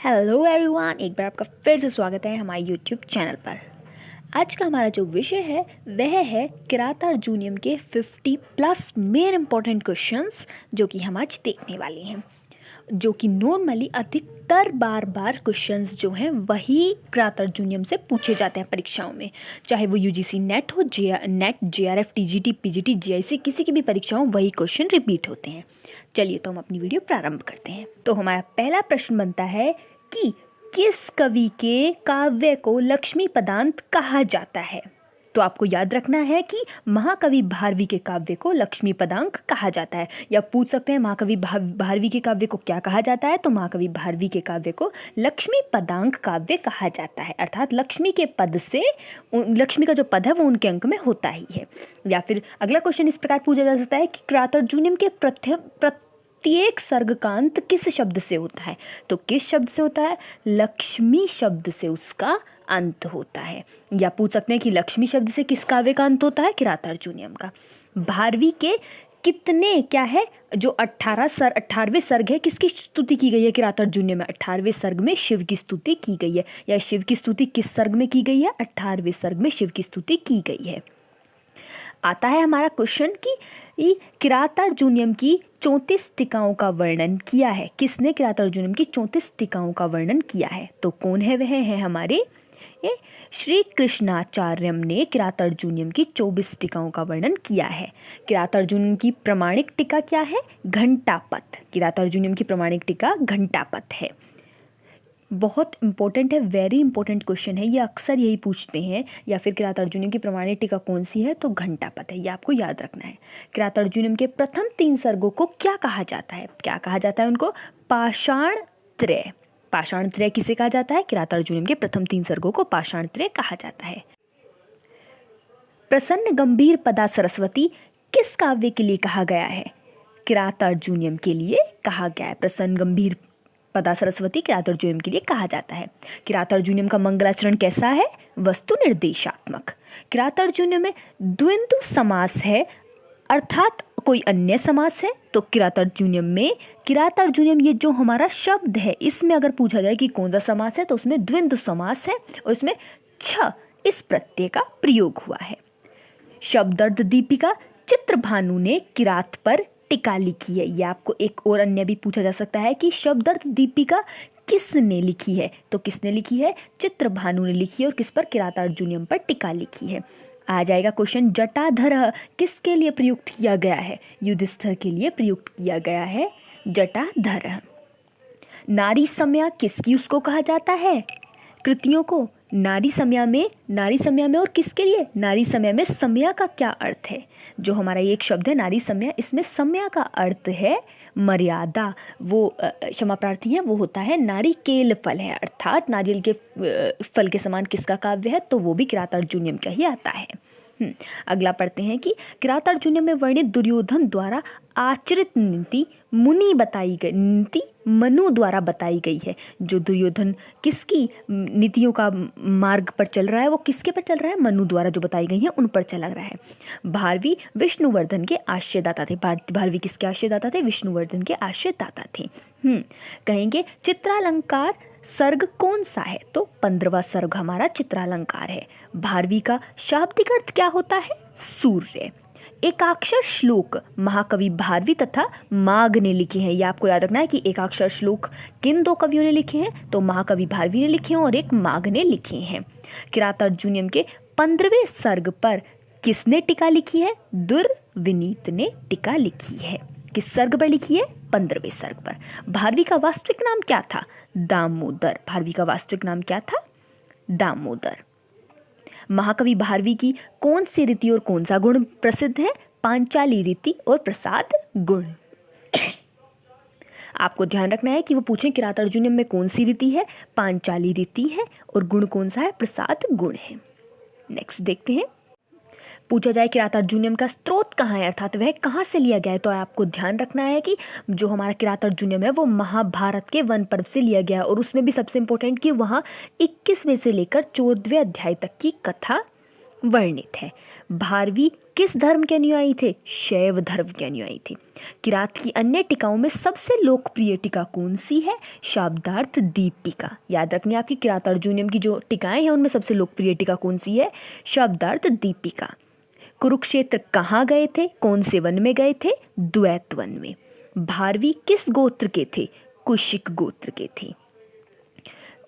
Hello everyone, एक बार आपका फिर से स्वागत है हमारे यूट्यूब चैनल पर। आज का हमारा जो विषय है वह है किरातार्जुनीयम के 50+ मेन इम्पॉर्टेंट क्वेश्चंस जो कि हम आज देखने वाले हैं, जो कि नॉर्मली अधिकतर बार क्वेश्चंस जो हैं वही किरातार्जुनीयम से पूछे जाते हैं परीक्षाओं में, चाहे वो यूजीसी नेट हो, net, JRF, TGT, PGT, GIC, किसी की भी परीक्षाओं वही क्वेश्चन रिपीट होते हैं। चलिए तो हम अपनी वीडियो प्रारंभ करते हैं। तो हमारा पहला प्रश्न बनता है कि किस कवि के काव्य को लक्ष्मी पदांत कहा जाता है। तो आपको याद रखना है कि महाकवि भारवी के काव्य को लक्ष्मी पदांक कहा जाता है, या पूछ सकते हैं महाकवि भारवी के काव्य को क्या कहा जाता है। तो महाकवि भारवी के काव्य को लक्ष्मी पदांक काव्य कहा जाता है, अर्थात लक्ष्मी के पद से लक्ष्मी का जो पद है वो उनके अंक में होता ही है। या फिर अगला क्वेश्चन इस प्रकार पूछा जा सकता है कि किरातार्जुनीयम के प्रत्येक सर्ग का अंत किस शब्द से होता है। तो किस शब्द से होता है? लक्ष्मी शब्द से उसका अंत होता है। या पूछ सकते हैं कि लक्ष्मी शब्द से किस काव्य का अंत होता है? किरातार्जुनीयम का। भारवी के कितने क्या है जो 18वें सर्ग है, किसकी स्तुति की गई है किरातार्जुनीयम में? 18वें सर्ग में शिव की स्तुति की गई है। या शिव की स्तुति किस सर्ग में की गई है? 18वें सर्ग में शिव की स्तुति की गई है। आता है हमारा क्वेश्चन कि किरातार्जुनीयम की 34 टीकाओं का वर्णन किया है। किसने किरातार्जुनीयम की 34 टीकाओं का वर्णन किया है? तो कौन है? वह है हमारे श्री कृष्णाचार्यम ने किरातार्जुनीयम की 24 टीकाओं का वर्णन किया है। किरातार्जुनीयम की प्रमाणिक टीका क्या है? घंटापथ। किरातार्जुनीयम की प्रमाणिक टीका घंटापथ है। बहुत इंपॉर्टेंट है, वेरी इंपॉर्टेंट क्वेश्चन है, ये अक्सर यही पूछते हैं। या फिर किरातार्जुनीयम की प्रमाणिक टीका कौन सी है? तो घंटापथ है, ये आपको याद रखना है। किरातार्जुनीयम के प्रथम 3 सर्गों को क्या कहा जाता है? क्या कहा जाता है उनको? पाषाण त्रय। पाषाण त्रय किसे कहा जाता है? किरातार्जुनीयम के प्रथम 3 सर्गों को पाषाण त्रय कहा जाता है। प्रसन्न गंभीर पदा सरस्वती किस काव्य के लिए कहा गया है? किरातार्जुनीयम के लिए कहा गया है। प्रसन्न गंभीर पदा सरस्वती किरातार्जुनीयम के लिए कहा जाता है। किरातार्जुनीयम का मंगलाचरण कैसा है? वस्तु निर्देशात्मक। किरातार्जुनीयम में द्वंद्व समास है, अर्थात कोई अन्य समास है। तो किरातार्जुनीयम ये जो हमारा शब्द है, इसमें अगर पूछा जाए कि कौन सा समास है, तो उसमें द्वंद्व समास है और इसमें छ इस प्रत्यय का प्रयोग हुआ है। शब्दार्थ दीपिका चित्रभानु ने किरात पर टीका लिखी है। यह आपको एक और अन्य भी पूछा जा सकता है कि शब्दार्थ दीपिका किसने लिखी है? तो किसने लिखी है? चित्रभानु ने लिखी है। और किस पर? किरातार्जुनीयम पर टीका लिखी है। आ जाएगा क्वेश्चन, जटाधर किसके लिए प्रयुक्त किया गया है? युधिष्ठिर के लिए प्रयुक्त किया गया है जटाधर। नारी समया किसकी उसको कहा जाता है? कृतियों को। नारी समया में और किसके लिए? नारी समया में समया का क्या अर्थ है? जो हमारा ये एक शब्द है नारी समया, इसमें समया का अर्थ है मर्यादा। वो क्षमा प्रार्थी है, वो होता है नारिकेल फल है, अर्थात नारियल के फल के समान किसका काव्य है? तो वो भी किरातार्जुनीयम का ही आता है। अगला पढ़ते हैं कि किरातार्जुनीयम में वर्णित दुर्योधन द्वारा आचरित नीति मनु द्वारा बताई गई है। जो दुर्योधन किसकी नीतियों का मार्ग पर चल रहा है, वो किसके पर चल रहा है? मनु द्वारा जो बताई गई है उन पर चला रहा है। भारवी विष्णुवर्धन के आश्रयदाता थे। भारवी किसके आश्रयदाता थे? विष्णुवर्धन के आश्रयदाता थे। कहेंगे चित्रालंकार सर्ग कौन सा है? तो 15वां सर्ग हमारा चित्रालंकार है। भारवी का शाब्दिक अर्थ क्या होता है? सूर्य। एकाक्षर श्लोक महाकवि भारवी तथा माघ ने लिखे हैं। यह आपको याद रखना है कि एकाक्षर श्लोक किन 2 कवियों ने लिखे हैं? तो महाकवि भारवी ने लिखे हैं और एक माघ ने लिखे हैं। किरातार्जुनीयम के 15वें सर्ग पर किसने टीका लिखी है? दुर्विनीत ने टीका लिखी है। किस सर्ग पर लिखी है? 15वें सर्ग पर। भारवी का वास्तविक नाम क्या था? दामोदर। भारवी का वास्तविक नाम क्या था? दामोदर। महाकवि भारवी की कौन सी रीति और कौन सा गुण प्रसिद्ध है? पांचाली रीति और प्रसाद गुण। आपको ध्यान रखना है कि वो पूछें किरातार्जुनीयम में कौन सी रीति है? पांचाली रीति है। और गुण कौन सा है? प्रसाद गुण है। नेक्स्ट देखते हैं। पूछा जाए किरातार्जुनीयम का स्रोत कहाँ है, अर्थात वह कहाँ से लिया गया है। तो आपको ध्यान रखना है कि जो हमारा किरातार्जुनीयम है वो महाभारत के वन पर्व से लिया गया है। और उसमें भी सबसे इम्पोर्टेंट कि वहाँ 21वें से लेकर 14वें अध्याय तक की कथा वर्णित है। भारवी किस धर्म के अनुयायी थे? शैव धर्म के अनुयायी थे। किरात की अन्य टीकाओं में सबसे लोकप्रिय टीका कौन सी है? शाब्दार्थ दीपिका। याद रखनी आपकी किरात अर्जुनियम की जो टीकाएं हैं उनमें सबसे लोकप्रिय टीका कौन सी है? शाब्दार्थ दीपिका। कुरुक्षेत्र कहाँ गए थे? कौन से वन में गए थे? द्वैत वन में। भारवी किस गोत्र के थे? कुशिक गोत्र के थे।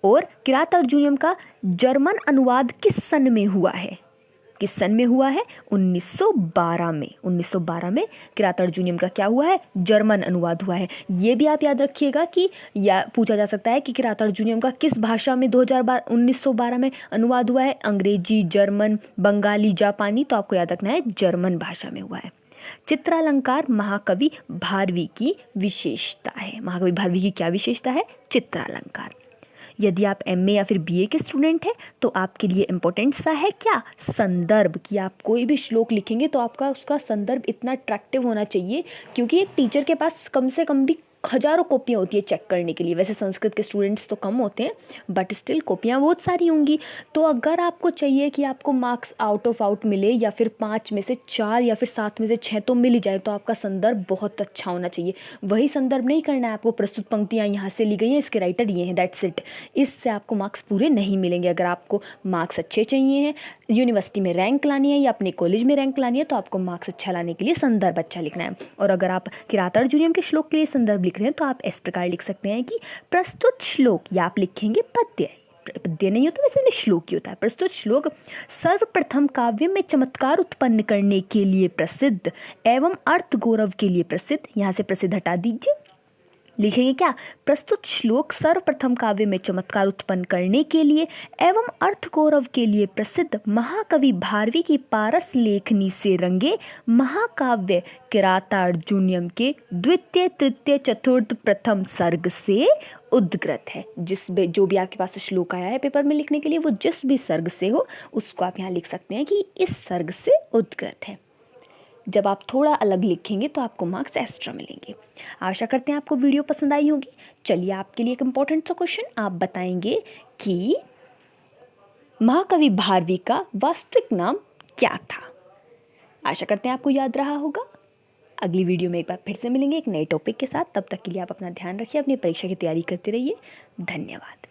और किरात अर्जुनियम का जर्मन अनुवाद किस सन में हुआ है? किस सन में हुआ है? 1912 में। 1912 में किरात अर्जुनियम का क्या हुआ है? जर्मन अनुवाद हुआ है। ये भी आप याद रखिएगा कि या पूछा जा सकता है कि किरात अर्जुनियम का किस भाषा में 1912 में अनुवाद हुआ है? अंग्रेजी, जर्मन, बंगाली, जापानी। तो आपको याद रखना है जर्मन भाषा में हुआ है। चित्रालंकार महाकवि भारवी की विशेषता है। महाकवि भारवी की क्या विशेषता है? चित्रालंकार। यदि आप एमए या फिर बीए के स्टूडेंट हैं तो आपके लिए इम्पोर्टेंट सा है क्या? संदर्भ। कि आप कोई भी श्लोक लिखेंगे तो आपका उसका संदर्भ इतना अट्रैक्टिव होना चाहिए, क्योंकि एक टीचर के पास कम से कम भी हजारों कॉपियाँ होती है चेक करने के लिए। वैसे संस्कृत के स्टूडेंट्स तो कम होते हैं बट स्टिल कॉपियाँ बहुत सारी होंगी। तो अगर आपको चाहिए कि आपको मार्क्स आउट मिले या फिर 5 में से 4 या फिर 7 में से 6 तो मिल ही जाए, तो आपका संदर्भ बहुत अच्छा होना चाहिए। वही संदर्भ नहीं करना है आपको, प्रस्तुत पंक्तियाँ यहाँ से ली गई हैं, इसके राइटर ये हैं, दैट्स इट। इससे आपको मार्क्स पूरे नहीं मिलेंगे। अगर आपको मार्क्स अच्छे चाहिए हैं, यूनिवर्सिटी में रैंक लानी है या अपने कॉलेज में रैंक लानी है, तो आपको मार्क्स अच्छा लाने के लिए संदर्भ अच्छा लिखना है। और अगर आप किरात अर्जुनियम के श्लोक के लिए संदर्भ लिख रहे हैं तो आप इस प्रकार लिख सकते हैं कि प्रस्तुत श्लोक, या आप लिखेंगे पद्य नहीं होता, वैसे में श्लोक ही होता है। प्रस्तुत श्लोक सर्वप्रथम काव्य में चमत्कार उत्पन्न करने के लिए प्रसिद्ध एवं अर्थ गौरव के लिए प्रसिद्ध। यहाँ से प्रसिद्ध हटा दीजिए, लिखेंगे क्या? प्रस्तुत श्लोक सर्वप्रथम काव्य में चमत्कार उत्पन्न करने के लिए एवं अर्थ गौरव के लिए प्रसिद्ध महाकवि भारवी की पारस लेखनी से रंगे महाकाव्य किरातार्जुनीयम के द्वितीय, तृतीय, चतुर्थ, प्रथम सर्ग से उद्गृत है। जो भी आपके पास श्लोक आया है पेपर में लिखने के लिए, वो जिस भी सर्ग से हो उसको आप यहाँ लिख सकते हैं कि इस सर्ग से उद्गृत है। जब आप थोड़ा अलग लिखेंगे तो आपको मार्क्स एक्स्ट्रा मिलेंगे। आशा करते हैं आपको वीडियो पसंद आई होगी। चलिए आपके लिए एक इम्पोर्टेंट सा क्वेश्चन, आप बताएंगे कि महाकवि भारवी का वास्तविक नाम क्या था। आशा करते हैं आपको याद रहा होगा। अगली वीडियो में एक बार फिर से मिलेंगे एक नए टॉपिक के साथ। तब तक के लिए आप अपना ध्यान रखिए, अपनी परीक्षा की तैयारी करते रहिए। धन्यवाद।